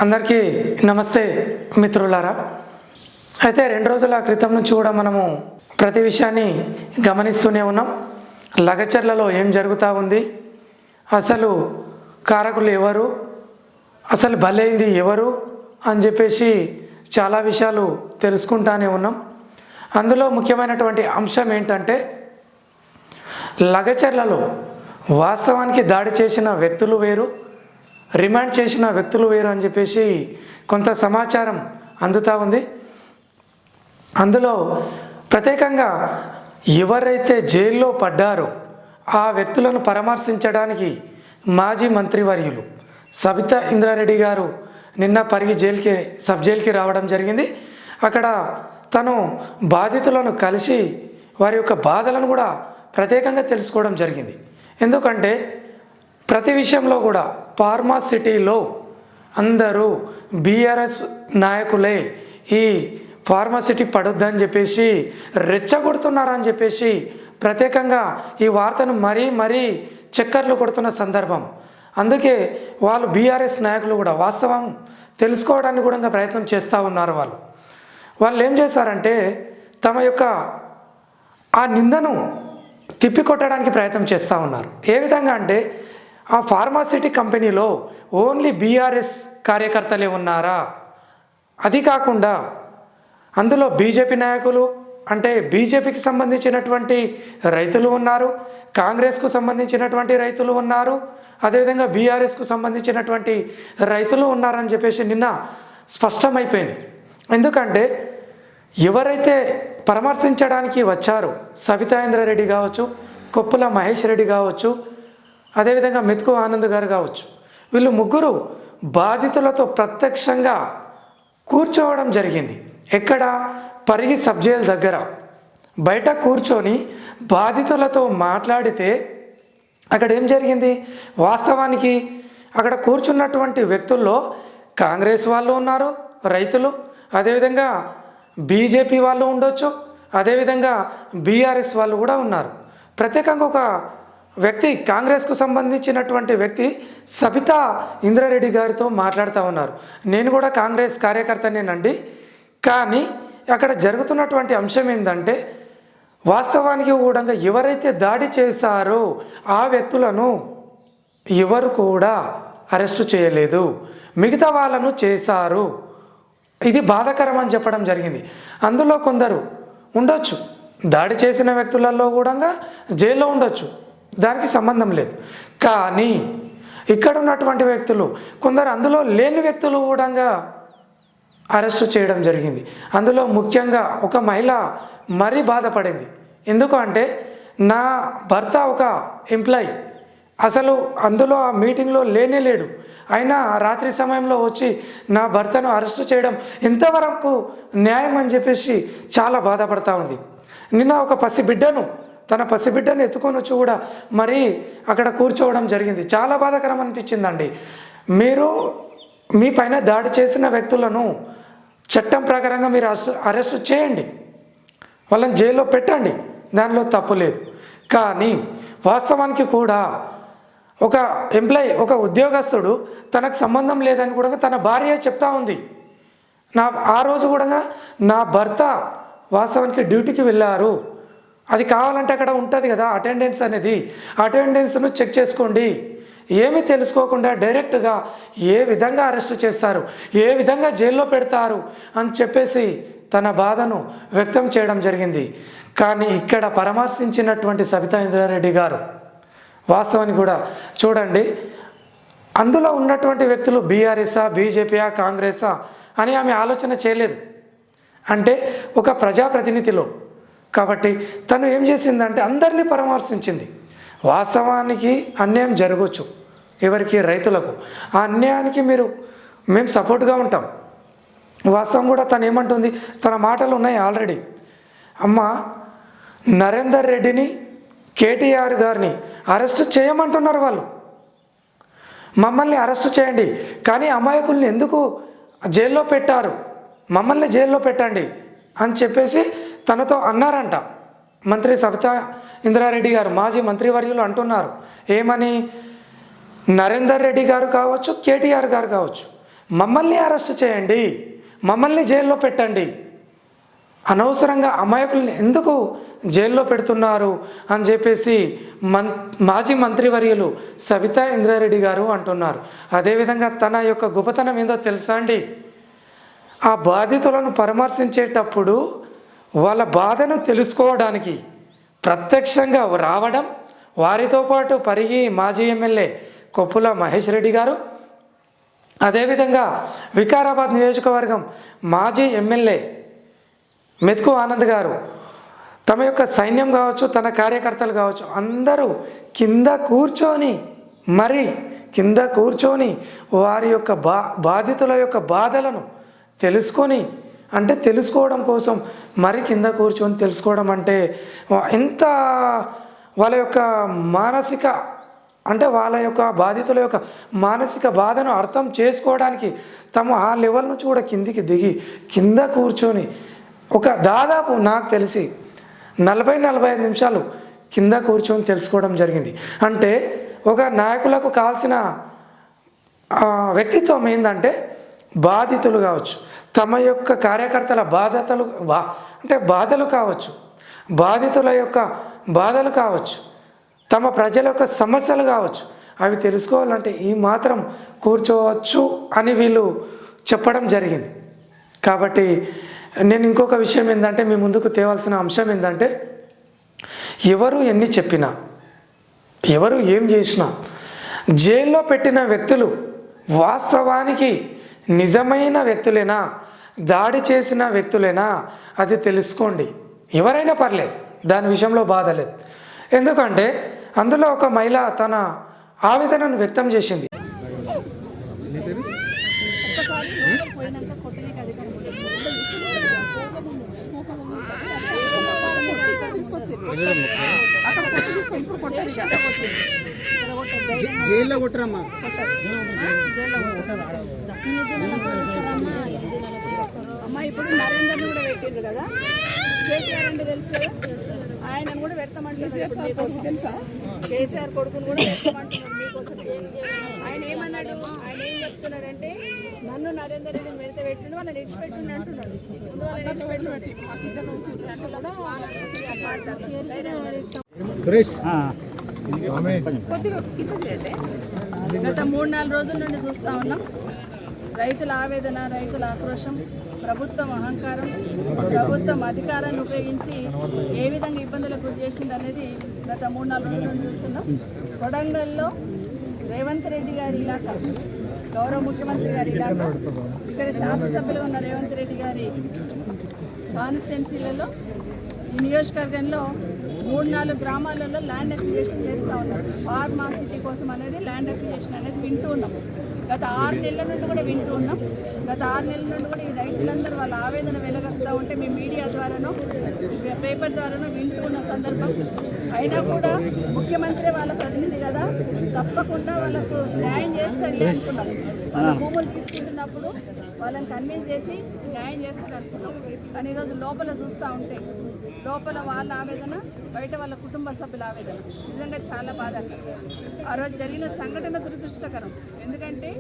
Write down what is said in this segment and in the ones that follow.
అందరికీ నమస్తే మిత్రులారా. అయితే 2 రోజుల క్రితం నుంచి కూడా మనము ప్రతి విషయాన్ని గమనిస్తూనే ఉన్నాం. లగచర్లలో ఏం జరుగుతూ ఉంది, అసలు కారకులు ఎవరు, అసలు బలైంది ఎవరు అని చెప్పేసి చాలా విషయాలు తెలుసుకుంటానే ఉన్నాం. అందులో ముఖ్యమైనటువంటి అంశం ఏంటంటే, లగచర్లలో వాస్తవానికి దాడి చేసిన వ్యక్తులు వేరు, రిమాండ్ చేసిన వ్యక్తులు వేరు అని చెప్పేసి కొంత సమాచారం అందుతూ ఉంది. అందులో ప్రత్యేకంగా ఎవరైతే జైల్లో పడ్డారో ఆ వ్యక్తులను పరామర్శించడానికి మాజీ మంత్రివర్యులు సబితా ఇంద్రారెడ్డి గారు నిన్న పరిగి సబ్ జైలుకి రావడం జరిగింది. అక్కడ తను బాధితులను కలిసి వారి యొక్క బాధలను కూడా ప్రత్యేకంగా తెలుసుకోవడం జరిగింది. ఎందుకంటే ప్రతి విషయంలో కూడా ఫార్మాసిటీలో అందరూ బీఆర్ఎస్ నాయకులే ఈ ఫార్మాసిటీ పడొద్దని చెప్పేసి రెచ్చగొడుతున్నారని చెప్పేసి ప్రత్యేకంగా ఈ వార్తను మరీ చక్కర్లు కొడుతున్న సందర్భం. అందుకే వాళ్ళు బీఆర్ఎస్ నాయకులు కూడా వాస్తవం తెలుసుకోవడానికి కూడా ప్రయత్నం చేస్తూ ఉన్నారు. వాళ్ళు ఏం చేశారంటే తమ యొక్క ఆ నిందను తిప్పికొట్టడానికి ప్రయత్నం చేస్తూ ఉన్నారు. ఏ విధంగా అంటే, ఆ ఫార్మాసిటీ కంపెనీలో ఓన్లీ బీఆర్ఎస్ కార్యకర్తలే ఉన్నారా, అది కాకుండా అందులో బీజేపీ నాయకులు అంటే బీజేపీకి సంబంధించినటువంటి రైతులు ఉన్నారు, కాంగ్రెస్కు సంబంధించినటువంటి రైతులు ఉన్నారు, అదేవిధంగా బీఆర్ఎస్కు సంబంధించినటువంటి రైతులు ఉన్నారని చెప్పేసి నిన్న స్పష్టమైపోయింది. ఎందుకంటే ఎవరైతే పరామర్శించడానికి వచ్చారో సబితా ఇంద్రారెడ్డి కావచ్చు, కొప్పుల మహేష్ రెడ్డి కావచ్చు, అదేవిధంగా మెతుకు ఆనంద్ గారు కావచ్చు, వీళ్ళు ముగ్గురు బాధితులతో ప్రత్యక్షంగా కూర్చోవడం జరిగింది. ఎక్కడ? పరిగి సబ్ జైలు దగ్గర బయట కూర్చొని బాధితులతో మాట్లాడితే అక్కడ ఏం జరిగింది? వాస్తవానికి అక్కడ కూర్చున్నటువంటి వ్యక్తుల్లో కాంగ్రెస్ వాళ్ళు ఉన్నారు, రైతులు, అదేవిధంగా బీజేపీ వాళ్ళు ఉండొచ్చు, అదేవిధంగా బీఆర్ఎస్ వాళ్ళు కూడా ఉన్నారు. ప్రత్యేకంగా ఒక వ్యక్తి, కాంగ్రెస్కు సంబంధించినటువంటి వ్యక్తి సబితా ఇంద్రారెడ్డి గారితో మాట్లాడుతూ ఉన్నారు. నేను కూడా కాంగ్రెస్ కార్యకర్తనేనండి, కానీ అక్కడ జరుగుతున్నటువంటి అంశం ఏంటంటే, వాస్తవానికి కూడా ఎవరైతే దాడి చేశారో ఆ వ్యక్తులను ఎవరు కూడా అరెస్టు చేయలేదు, మిగతా వాళ్ళను చేశారు. ఇది బాధాకరం అని చెప్పడం జరిగింది. అందులో కొందరు ఉండొచ్చు, దాడి చేసిన వ్యక్తులలో కూడా జైల్లో ఉండొచ్చు, దానికి సంబంధం లేదు. కానీ ఇక్కడ ఉన్నటువంటి వ్యక్తులు కొందరు, అందులో లేని వ్యక్తులు కూడా అరెస్టు చేయడం జరిగింది. అందులో ముఖ్యంగా ఒక మహిళ మరీ బాధపడింది. ఎందుకు అంటే, నా భర్త ఒక ఎంప్లాయీ, అసలు అందులో ఆ మీటింగ్లో లేడు, అయినా రాత్రి సమయంలో వచ్చి నా భర్తను అరెస్టు చేయడం ఎంతవరకు న్యాయం అని చెప్పేసి చాలా బాధపడతా ఉంది. నిన్న ఒక తన పసిబిడ్డను ఎత్తుకొని వచ్చి కూడా మరి అక్కడ కూర్చోవడం జరిగింది. చాలా బాధాకరం అనిపించిందండి. మీరు మీ పైన దాడి చేసిన వ్యక్తులను చట్టం ప్రకారంగా మీరు అరెస్టు చేయండి, వాళ్ళని జైల్లో పెట్టండి, దానిలో తప్పు లేదు. కానీ వాస్తవానికి కూడా ఒక ఎంప్లాయీ, ఒక ఉద్యోగస్తుడు తనకు సంబంధం లేదని కూడా తన భార్య చెప్తా ఉంది. ఆ రోజు కూడా నా భర్త వాస్తవానికి డ్యూటీకి వెళ్ళారు, అది కావాలంటే అక్కడ ఉంటుంది కదా అటెండెన్స్ అనేది, అటెండెన్స్ను చెక్ చేసుకోండి, ఏమీ తెలుసుకోకుండా డైరెక్ట్గా ఏ విధంగా అరెస్టు చేస్తారు, ఏ విధంగా జైల్లో పెడతారు అని చెప్పేసి తన బాధను వ్యక్తం చేయడం జరిగింది. కానీ ఇక్కడ పరామర్శించినటువంటి సబితా ఇంద్రారెడ్డి గారు వాస్తవానికి కూడా చూడండి, అందులో ఉన్నటువంటి వ్యక్తులు బీఆర్ఎస్ఆ, బీజేపీయా, కాంగ్రెసా అని ఆమె ఆలోచన చేయలేదు. అంటే ఒక ప్రజాప్రతినిధిలో కాబట్టి తను ఏం చేసిందంటే అందరినీ పరామర్శించింది. వాస్తవానికి అన్యాయం జరగవచ్చు ఎవరికి? రైతులకు. ఆ అన్యాయానికి మేము సపోర్ట్గా ఉంటాం. వాస్తవం కూడా తను ఏమంటుంది, తన మాటలు ఉన్నాయి ఆల్రెడీ. అమ్మ, నరేందర్ రెడ్డిని, కేటీఆర్ గారిని అరెస్టు చేయమంటున్నారు వాళ్ళు, మమ్మల్ని అరెస్టు చేయండి, కానీ అమాయకుల్ని ఎందుకు జైల్లో పెట్టారు, మమ్మల్ని జైల్లో పెట్టండి అని చెప్పేసి తనతో అన్నారంట. మంత్రి సబితా ఇంద్రారెడ్డి గారు, మాజీ మంత్రివర్యులు అంటున్నారు. ఏమని? నరేందర్ రెడ్డి గారు కావచ్చు, కేటీఆర్ గారు కావచ్చు, మమ్మల్ని అరెస్ట్ చేయండి, మమ్మల్ని జైల్లో పెట్టండి, అనవసరంగా అమాయకుల్ని ఎందుకు జైల్లో పెడుతున్నారు అని చెప్పేసి మాజీ మంత్రివర్యులు సబితా ఇంద్రారెడ్డి గారు అంటున్నారు. అదేవిధంగా తన యొక్క గొప్పతనం ఏందో తెలుసా అండి, ఆ బాధితులను పరామర్శించేటప్పుడు వాళ్ళ బాధను తెలుసుకోవడానికి ప్రత్యక్షంగా రావడం, వారితో పాటు పరిగి మాజీ ఎమ్మెల్యే కొప్పుల మహేష్ రెడ్డి గారు, అదేవిధంగా వికారాబాద్ నియోజకవర్గం మాజీ ఎమ్మెల్యే మెతుకు ఆనంద్ గారు, తమ యొక్క సైన్యం కావచ్చు, తన కార్యకర్తలు కావచ్చు, అందరూ కింద కూర్చొని వారి యొక్క బాధితుల యొక్క బాధలను తెలుసుకోవడం కోసం మరి కింద కూర్చొని తెలుసుకోవడం అంటే ఎంత వాళ్ళ యొక్క బాధితుల యొక్క మానసిక బాధను అర్థం చేసుకోవడానికి ఆ లెవెల్ నుంచి కూడా కిందికి దిగి కింద కూర్చొని దాదాపు నాకు తెలిసి 40-45 నిమిషాలు కింద కూర్చొని తెలుసుకోవడం జరిగింది. అంటే ఒక నాయకులకు కావాల్సిన వ్యక్తిత్వం ఏంటంటే బాధితులు కావచ్చు, తమ యొక్క కార్యకర్తల బాధలు కావచ్చు, బాధితుల యొక్క బాధలు కావచ్చు, తమ ప్రజల యొక్క సమస్యలు కావచ్చు, అవి తెలుసుకోవాలంటే ఈ మాత్రం కూర్చోవచ్చు అని వీళ్ళు చెప్పడం జరిగింది. కాబట్టి నేను ఇంకొక విషయం ఏంటంటే, మీ ముందుకు తేవాల్సిన అంశం ఏంటంటే, ఎవరు ఎన్ని చెప్పినా, ఎవరు ఏం చేసినా, జైల్లో పెట్టిన వ్యక్తులు వాస్తవానికి నిజమైన వ్యక్తులేనా, దాడి చేసిన వ్యక్తులేనా, అది తెలుసుకోండి. ఎవరైనా పర్లేదు, దాని విషయంలో బాధ లేదు. ఎందుకంటే అందులో ఒక మహిళ తన ఆవేదనను వ్యక్తం చేసింది. జైల్లో కొట్టరమ్మా, అమ్మ ఇప్పుడు నరేందర్ కూడా పెట్టిండ్రు కదా, కేటీఆర్ అంటే తెలుసు కదా, ఆయన కూడా పెడతామంటున్నారు తెలుసా, కేసీఆర్ కొడుకును కూడా పెడతామంటున్నారు మీకోసం. ఆయన ఏమన్నాడు, ఆయన ఏం చెప్తున్నాడంటే, నన్ను నరేందర్ రెడ్డిని వెళ్తే పెట్టిండు, వాళ్ళని విడిచిపెట్టిండి అంటున్నాడు. ముందు వాళ్ళని విడిచిపెట్టి గత 3-4 రోజుల నుండి చూస్తూ ఉన్నాం రైతుల ఆవేదన, రైతుల ఆక్రోశం, ప్రభుత్వం అహంకారం, ప్రభుత్వం అధికారాన్ని ఉపయోగించి ఏ విధంగా ఇబ్బందులకు గురి చేసింది అనేది గత 3-4 రోజుల నుండి చూస్తున్నాం. కొడంగల్లో రేవంత్ రెడ్డి గారి ఇలాకా, గౌరవ ముఖ్యమంత్రి గారి ఇలాకా, ఇక్కడ శాసనసభ్యులు ఉన్న రేవంత్ రెడ్డి గారి కాన్స్టిట్యున్సీలలో ఈ నియోజకవర్గంలో 3-4 గ్రామాలలో ల్యాండ్ అక్విజిషన్ చేస్తూ ఉన్నారు. ఫార్మాసిటీ కోసం అనేది ల్యాండ్ అక్విజిషన్ అనేది వింటూ ఉన్నాం. గత 6 నెలల నుండి కూడా వింటూ ఉన్నాం. గత 6 నెలల నుండి కూడా ఈ రైతులందరూ వాళ్ళ ఆవేదన వెలగలుగుతూ ఉంటే మేము మీడియా ద్వారానో పేపర్ ద్వారానో వింటూ ఉన్న సందర్భం. అయినా కూడా ముఖ్యమంత్రి వాళ్ళ ప్రతినిధి కదా, తప్పకుండా వాళ్ళకు న్యాయం చేస్తాడు అనుకున్నాం. వాళ్ళ భూములు తీసుకుంటున్నప్పుడు వాళ్ళని కన్విన్స్ చేసి న్యాయం చేస్తాడు అనుకున్నాం. కానీ ఈరోజు లోపల చూస్తూ ఉంటే లోపల వాళ్ళ ఆవేదన, బయట వాళ్ళ కుటుంబ సభ్యుల ఆవేదన నిజంగా చాలా బాధాకరం. ఆ రోజు జరిగిన సంఘటన దురదృష్టకరం. ఎందుకంటే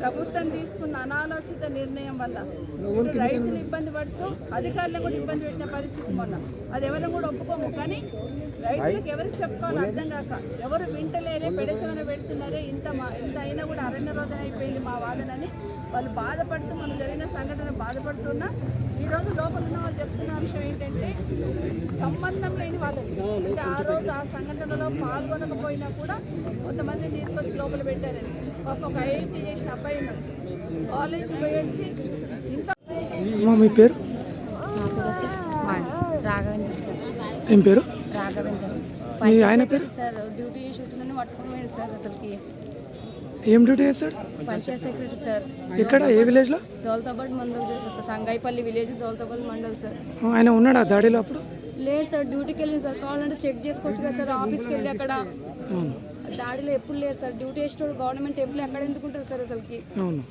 ప్రభుత్వం తీసుకున్న అనాలోచిత నిర్ణయం వల్ల రైతులు ఇబ్బంది పడుతూ అధికారులను కూడా ఇబ్బంది పెట్టిన పరిస్థితి మొన్న. అది ఎవరు కూడా ఒప్పుకోము. కానీ రైతులకు ఎవరికి చెప్పుకోవాలో అర్థం కాక, ఎవరు వింటలేరే, పెడచమన పెడుతున్నారే, ఇంత అయినా కూడా అరణ్య రోదన అయిపోయింది మా వాదనని వాళ్ళు బాధపడుతూ, మనం జరిగిన సంఘటన బాధపడుతున్నా. ఈరోజు లోపల ఉన్న వాళ్ళు చెప్తున్న అంశం ఏంటంటే, సంబంధం లేని వాళ్ళు, అంటే ఆ రోజు ఆ సంఘటనలో పాల్గొనకపోయినా కూడా కొంతమందిని తీసుకొచ్చి లోపల పెట్టారని. పాప ఒక ఐఐటీ చేసిన అబ్బాయి ఉన్నాడు, కాలేజ్ పోయి వచ్చి ఇంట్లో. మీ పేరు? రాఘవేంద్ర సార్. ఏం పేరు? రాఘవేంద్ర. ఆయన పేరు? సార్ డ్యూటీ చేసి వచ్చిన పట్టుకుని సార్. అసలుకి ఏం డ్యూటీ చేస్తాడు? Panchayat secretary sir. ఎక్కడ, ఏ విలేజ్లో? దౌలతాబాద్ మండల్ చేస్తారు sir. Sangaipalli village, Daulatabad mandal sir. ఆయన ఉన్నాడా దాడిలో అప్పుడు? లేదు సార్, డ్యూటీకి వెళ్ళింది సార్. కావాలంటే చెక్ చేసుకోవచ్చు కదా సార్, ఆఫీస్కి వెళ్ళి. అక్కడ దాడిలో ఎప్పుడు లేరు సార్. డ్యూటీ చేసేటోడు గవర్నమెంట్ ఎంప్లాయ్ అక్కడ ఎందుకుంటారు సార్ అసలుకి. అవును.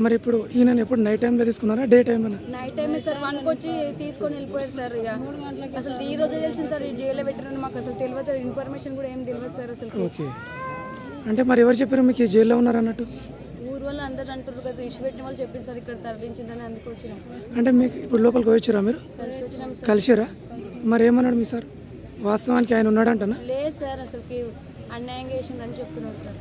మరి ఇప్పుడు ఈయన ఎప్పుడు నైట్ టైంలో తీసుకున్నారా, డే టైంలో? నైట్ టైమే సార్. 1కి వచ్చి తీసుకొని వెళ్ళిపోయారు సార్. ఇక అసలు ఈ రోజే తెలిసింది సార్, ఈ జైల్లో పెట్టారని మాకు అసలు తెలియదు. ఇన్ఫర్మేషన్ కూడా ఏం తెలియదు సార్ అసలు. ఓకే. అంటే మరి ఎవరు చెప్పారు మీకు ఈ జైల్లో ఉన్నారు అన్నట్టు? ఊరు వల్ల తరలించిందని అందరూ అంటారు కదా, ఇష్యూ పెట్టిన వాళ్ళు చెప్పారు సార్ ఇక్కడ తరలించిందని, అందుకు వచ్చినాం. అంటే మీకు ఇప్పుడు లోపలికి వచ్చిరా మీరు? కలిసి వచ్చినాం సార్. కలిసిరా? మరి ఏమన్నాడు మీ సార్? వాస్తవానికి ఆయన ఉన్నాడంటనా? లేదు సార్, అసలుకి అన్యాయంగా చేసిందని చెప్తున్నారు సార్.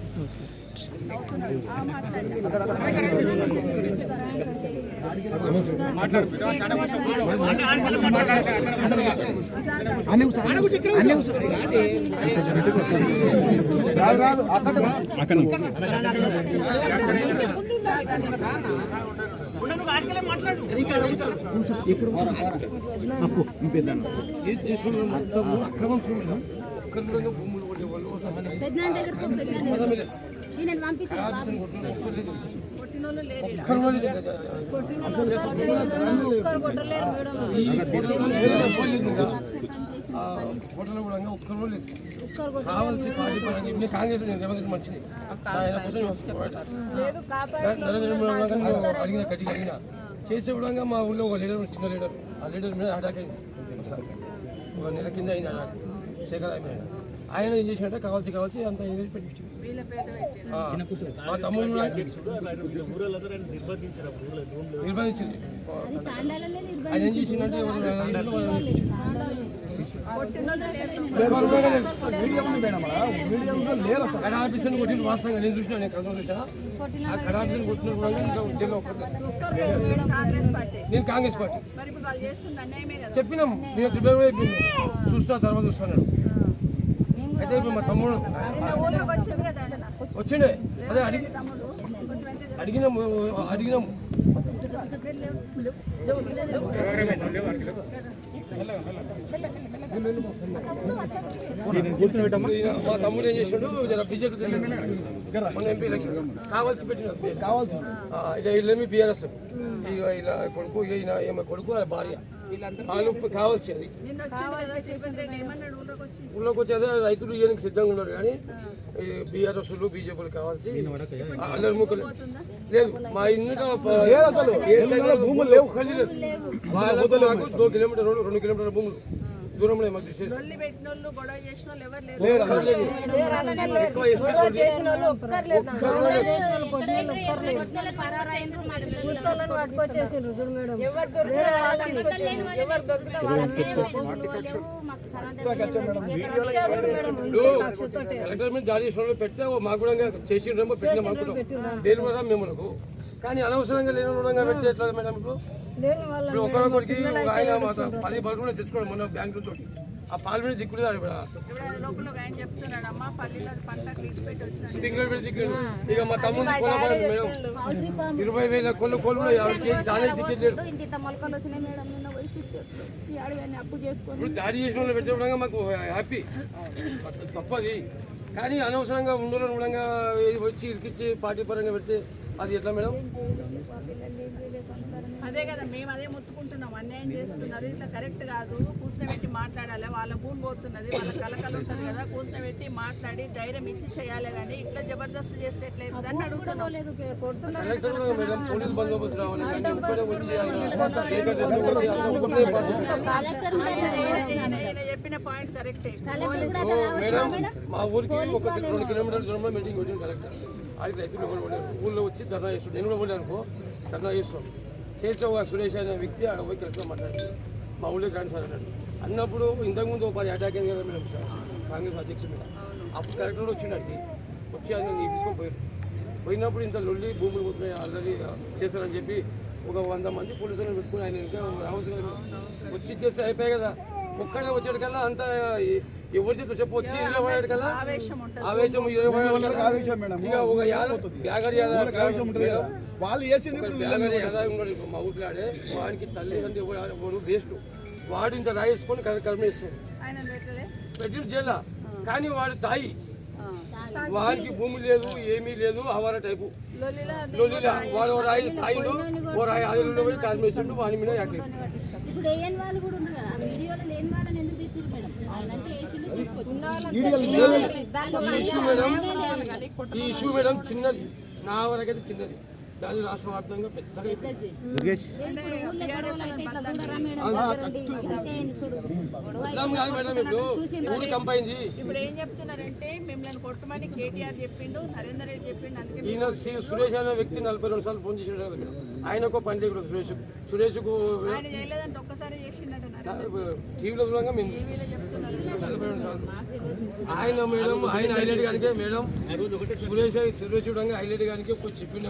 హోటల్ కూడా ఒక్కరు లేదు కావాల్సి పార్టీ పరంగా ఇప్పుడు కాంగ్రెస్ రేవంత్ మనిషిని ఆయన కోసం అడిగిన గట్టిగా అడిగిన చేసే విధంగా మా ఊళ్ళో ఒక లీడర్ చిన్న లీడర్, ఆ లీడర్ మీద అటాక్ అయింది ఒకసారి, ఒక నెల కింద అయింది అటాక్. శేఖర్ ఆయన ఏం చేసినట్టే కావాల్సి అంత పెట్టించింది. మా తమ్ముడు నిర్బంధించింది. ఆయన ఏం చేసిందంటే కడ ఆఫీసర్ని కొట్టిన వాస్తవంగా నేను చూసినా, నేను కథ చూసినా ఆ కడ ఆఫీసర్ని కొట్టిన కూడా ఇంకా ఉద్యోగం నేను కాంగ్రెస్ పార్టీ చెప్పినాం, నేను త్రిబేర్ అయిపోయింది చూస్తా తర్వాత చూస్తున్నాడు. అయితే ఇప్పుడు మా తమ్ముడు వచ్చిండే అదే అడిగినాము మా తమ్ముడు ఏం చేసాడు, బీజేపీ మన ఎంపీ ఎలక్షన్ కావాల్సి పెట్టిన ఇలా బీఆర్ఎస్ ఇలా కొడుకు ఈయన కొడుకు భార్య వాళ్ళు కావాల్సి అది ఊళ్ళోకి వచ్చి అదే రైతులు ఇయ్యడానికి సిద్ధంగా ఉన్నారు, కానీ బీఆర్ఎస్లు బీజేపీలు కావాల్సి అందరు ముక్కలు లేదు. మా ఇంటి వాళ్ళకు నాకు 2 కిలోమీటర్ల భూములు దూరంలో మాకు కలెక్టర్ మీద జారీ చేసిన పెడితే మాకు కూడా చేసిండేమో పెట్టినాం అనుకుంటాం దేని కూడా మేము, కానీ అనవసరంగా లేని రుణంగా పెడితే ఎట్లా మేడం? ఇప్పుడు ఒకరికి ఆయన 10 బల్బులు తెచ్చుకోవడం మొన్న బ్యాంకు తోటి ఆ పాలు మీద దిక్కులేదు దిక్కులేదు. ఇక మా తమ్ముడు కొనపడండి మేడం 20,000 కొళ్ళు దాని దిక్కులేదు. ఇప్పుడు దాడి చేసిన వాళ్ళు పెట్టే మాకు హ్యాపీ తప్పది, కానీ అనవసరంగా ఉండలో రుణంగా వచ్చి ఇరికిచ్చి పార్టీ పరంగా పెడితే అది ఎట్లా మేడం? అదే కదా మేము అదే ముత్తుకుంటున్నాం, అన్యాయం చేస్తున్నారు, ఇట్లా కరెక్ట్ కాదు, కూర్చోబెట్టి మాట్లాడాలి, వాళ్ళ భూమి పోతున్నది, వాళ్ళ కలకలు ఉంటుంది కదా, కూర్చోబెట్టి మాట్లాడి ధైర్యం ఇచ్చి చేయాలి, కానీ ఇట్లా జబర్దస్త్ చేస్తే ఎట్లయితుంది అని అడుగుతున్నాం. చెప్పిన పాయింట్ కరెక్టే మేడం. మా ఊరికి ఒక 2 కిలోమీటర్ల దూరంలో మీటింగ్ పెట్టింది కలెక్టర్. అది రైతులు ఊళ్ళో వచ్చి ధర్నా చేస్తున్నాడు, నేను కూడా పోలే అనుకో ధర్నా చేస్తున్నాం. చేస్తే ఒక సురేష్ అనే వ్యక్తి ఆడ పోయి కలెక్టర్ మాట్లాడి మా ఊళ్ళోకి రాని సార్ అన్నాడు. అన్నప్పుడు ఇంతకుముందు 10 అటాక్ అయింది కదా మేడం కాంగ్రెస్ అధ్యక్షుడి మీద, అప్పుడు కలెక్టర్ వచ్చిండడికి వచ్చి ఆయన తీసుకొని పోయినప్పుడు ఇంత లొల్లి భూములు పోతున్నాయి ఆల్రెడీ చేస్తారని చెప్పి ఒక 100 మంది పోలీసులను పెట్టుకుని ఆయన ఇంకా రావచ్చు కదా, వచ్చి చేస్తే అయిపోయాయి కదా. ఒక్కడే వచ్చేటికల్లా అంత ఎవరి చేత చెప్పు వచ్చి కల్లా ఆవేశం ఇక ఒక బ్యాగర్ యాదవ్ ఉన్నాడు మా ఊరిలో ఆడే, వానికి తల్లి అంటే ఎవరు వేస్ట్, వాడు ఇంత రాయేసుకొని కర్మ వేసుకుని పెట్టి జైల్లో, కానీ వాడు తాయి వానికి భూమి లేదు ఏమీ లేదు అవార టైపు లొల్లిలా వాడు ఓ రాయి తాయిడు ఓ రాయి ఆదిలో పోయి కాల్మేసిండు వాని మీద యాక్టివ్. ఈ ఇష్యూ మేడం చిన్నది, నా వరకైతే చిన్నది, దాన్ని రాష్ట్ర వ్యాప్తంగా పెద్దగా అయిపోయింది. వద్దాం కాదు మేడం, ఇప్పుడు ఊరు కంపైంది. ఇప్పుడు ఏం చెప్తున్నారంటే మిమ్మల్ని కొట్టమని కేటీఆర్ చెప్పిండు, నరేందర్ రెడ్డి చెప్పిండు. అందుకే ఈయన సురేష్ అనే వ్యక్తి 42 సార్లు ఫోన్ చేసాడు కదా మేడం. ఆయనకు పని లేకుండా సురేష్కు ఆయన చేయలేదంటే ఒక్కసారి చేసిండట టీవీలో చూడంగా మేము టీవీలో చెప్తున్నారు. 42 సార్లు ఆయన మేడం, ఆయన హైలైట్ గానికే మేడం సురేష్ చూడంగా హైలైట్ గానికి చెప్పిండే